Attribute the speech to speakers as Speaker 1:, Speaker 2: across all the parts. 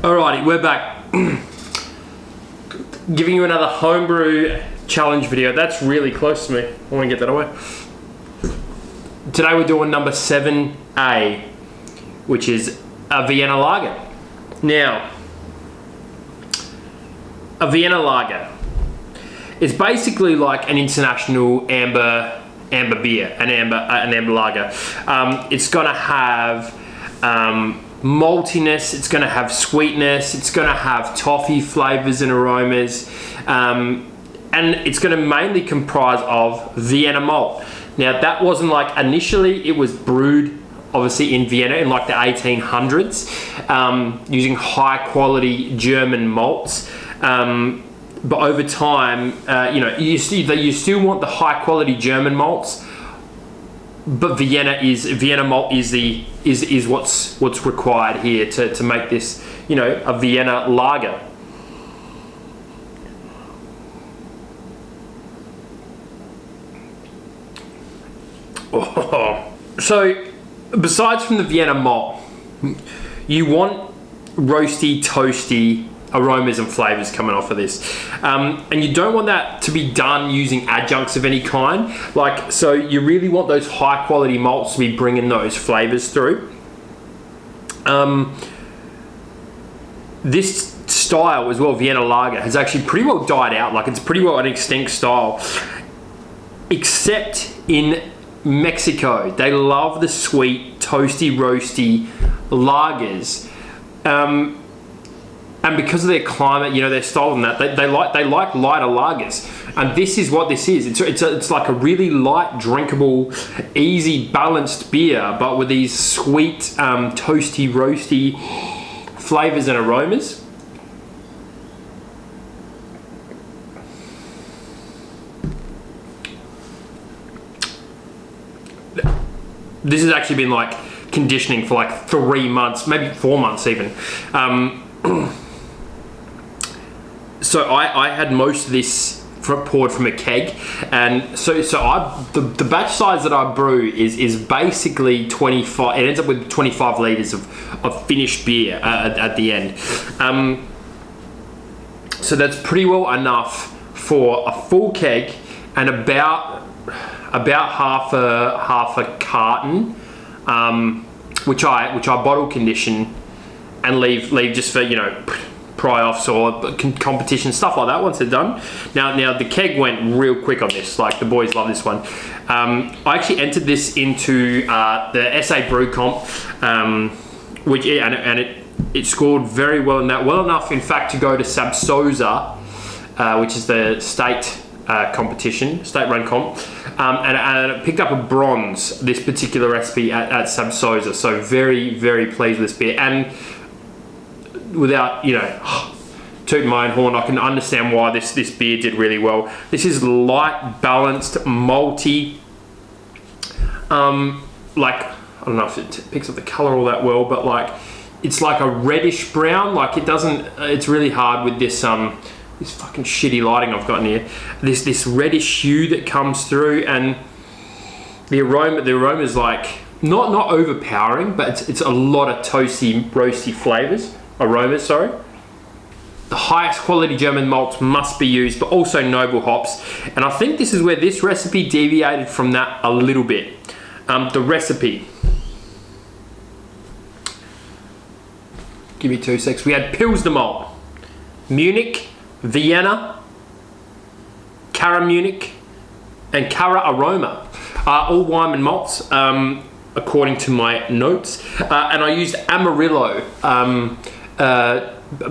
Speaker 1: Alrighty, we're back. Giving you another homebrew challenge video. That's really close to me. I want to get that away. Today we're doing number 7A, which is a Vienna Lager. Now, a Vienna Lager is basically like an international amber beer, an amber lager. It's gonna have maltiness, it's going to have sweetness, it's going to have toffee flavors and aromas, and it's going to mainly comprise of Vienna malt. Now that wasn't like, initially it was brewed obviously in Vienna in like the 1800s, using high quality German malts, but over time, you still want the high quality German malts, but Vienna malt is what's required here to make this, a Vienna lager. Oh. So besides from the Vienna malt, you want roasty, toasty aromas and flavors coming off of this, and you don't want that to be done using adjuncts of any kind. So you really want those high quality malts to be bringing those flavors through. This style as well, Vienna Lager, has actually pretty well died out. Like, it's pretty well an extinct style, except in Mexico. They love the sweet, toasty, roasty lagers. And because of their climate, their style and that, they like lighter lagers. And this is what this is. It's like a really light, drinkable, easy, balanced beer, but with these sweet, toasty, roasty flavors and aromas. This has actually been like conditioning for like 3 months, maybe 4 months even. So I had most of this poured from a keg, and so the batch size that I brew is basically 25. It ends up with 25 liters of finished beer at the end. So that's pretty well enough for a full keg and about half a carton, which I bottle condition and leave just for pry-offs or competition, stuff like that once they're done. Now the keg went real quick on this. Like, the boys love this one. I actually entered this into the SA Brew Comp, which it scored very well in that. Well enough, in fact, to go to Sabsosa, which is the state competition, state-run comp, and it picked up a bronze, this particular recipe at Sabsosa. So very, very pleased with this beer. And without tooting my own horn, I can understand why this beer did really well. This is light, balanced, malty. I don't know if it picks up the color all that well, but like, it's like a reddish brown. Like, it doesn't. It's really hard with this this fucking shitty lighting I've got in here. This reddish hue that comes through, and the aroma is like not overpowering, but it's a lot of toasty, roasty aromas. The highest quality German malts must be used, but also noble hops. And I think this is where this recipe deviated from that a little bit. The recipe. Give me 2 secs. We had Pilsner malt, Munich, Vienna, Cara Munich, and Cara Aroma. All Wyman malts, according to my notes. And I used Amarillo,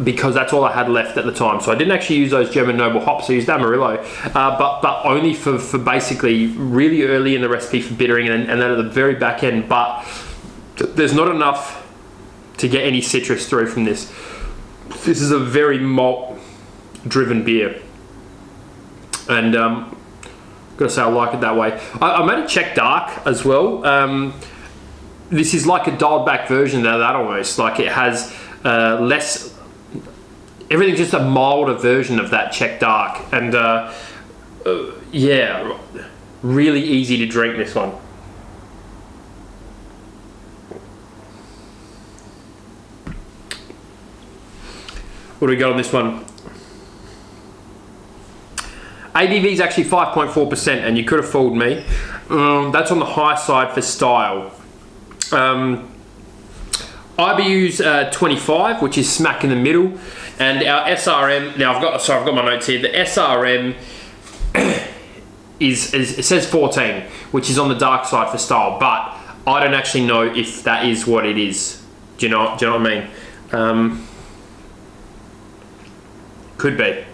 Speaker 1: because that's all I had left at the time. So I didn't actually use those German noble hops. I used Amarillo, but only for basically really early in the recipe for bittering, and then at the very back end. But there's not enough to get any citrus through from this. This is a very malt-driven beer, and gotta say I like it that way. I made a Czech dark as well. This is like a dialed-back version of that almost. Like, it has less. Everything's just a milder version of that Czech dark, and yeah, really easy to drink, this one. What do we got on this one? ABV is actually 5.4%, and you could have fooled me. That's on the high side for style. IBU's 25, which is smack in the middle, and our SRM. Now I've got my notes here. The SRM is it says 14, which is on the dark side for style, but I don't actually know if that is what it is. Do you know what I mean? Could be.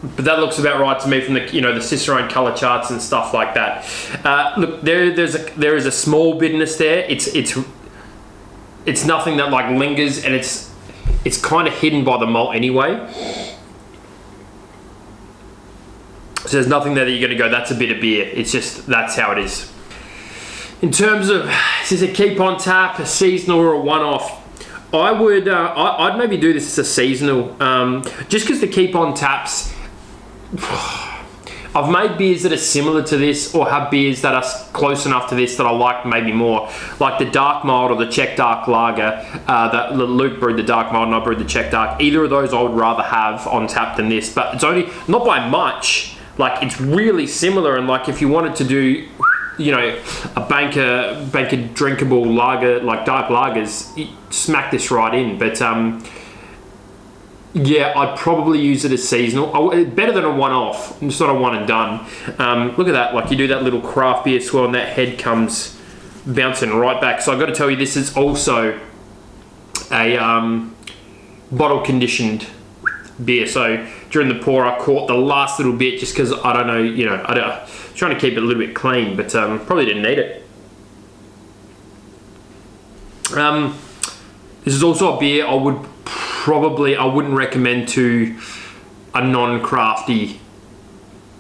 Speaker 1: But that looks about right to me from the the Cicerone color charts and stuff like that. Look, there is a small bitterness there. It's nothing that like lingers, and it's kind of hidden by the malt anyway. So there's nothing there that you're going to go, that's a bit of beer. It's just, that's how it is. In terms of, is this a keep on tap, a seasonal, or a one-off? I'd maybe do this as a seasonal, just because the keep on taps, I've made beers that are similar to this, or have beers that are close enough to this that I like maybe more, like the dark mild or the Czech dark lager. That Luke brewed the dark mild and I brewed the Czech dark. Either of those I would rather have on tap than this, but it's only not by much. Like, it's really similar, and like if you wanted to do, a bank of drinkable lager, like dark lagers, smack this right in. But yeah, I'd probably use it as seasonal. Better than a one-off. It's not a one and done. Look at that, like you do that little craft beer swirl and that head comes bouncing right back. So I've got to tell you, this is also a bottle conditioned beer. So during the pour, I caught the last little bit just because I don't know, trying to keep it a little bit clean, but probably didn't need it. This is also a beer I wouldn't recommend to a non-crafty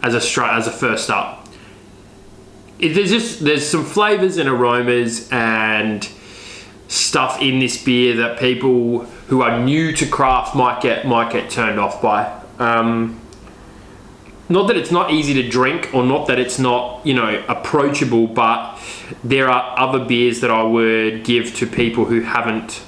Speaker 1: as a first up. There's some flavors and aromas and stuff in this beer that people who are new to craft might get turned off by. Not that it's not easy to drink, or not that it's not approachable, but there are other beers that I would give to people who haven't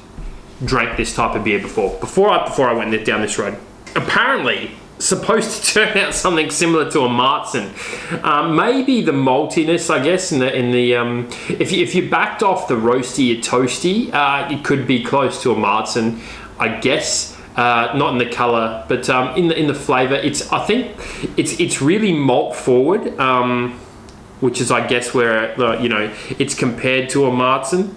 Speaker 1: drank this type of beer before I went down this road. Apparently supposed to turn out something similar to a Marzen. Maybe the maltiness, I guess, if you backed off the roasty or toasty, it could be close to a Marzen, I guess. Not in the color, but in the flavor. I think it's really malt forward, which is, I guess, where it's compared to a Marzen.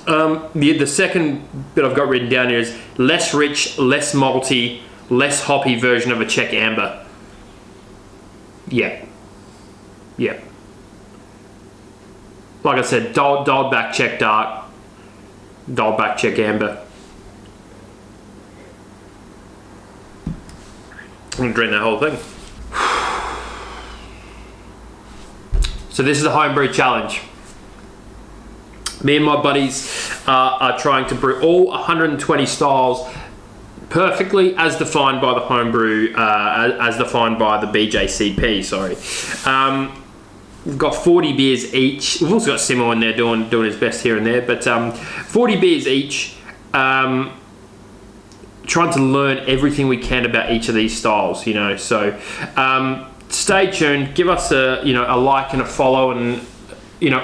Speaker 1: The second bit I've got written down here is less rich, less malty, less hoppy version of a Czech amber. Yeah. Like I said, dialed back Czech dark, dialed back Czech amber. I'm going to drink that whole thing. So this is the Homebrew Challenge. Me and my buddies are trying to brew all 120 styles perfectly as defined by the Homebrew, as defined by the BJCP, sorry. We've got 40 beers each. We've also got Simo in there doing his best here and there, but 40 beers each. Trying to learn everything we can about each of these styles, so stay tuned, give us a like and a follow, and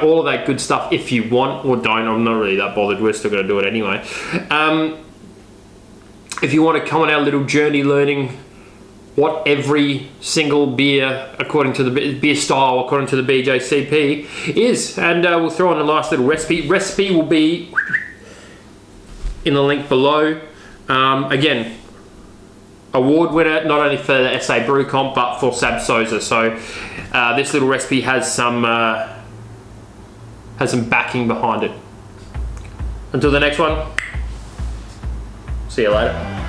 Speaker 1: all of that good stuff if you want, or don't. I'm not really that bothered, we're still going to do it anyway. If you want to come on our little journey learning what every single beer according to the beer style according to the BJCP is, and we'll throw in a nice little recipe will be in the link below. Again, award winner not only for the SA Brew Comp but for Sab Sosa. So this little recipe has some backing behind it. Until the next one, see you later.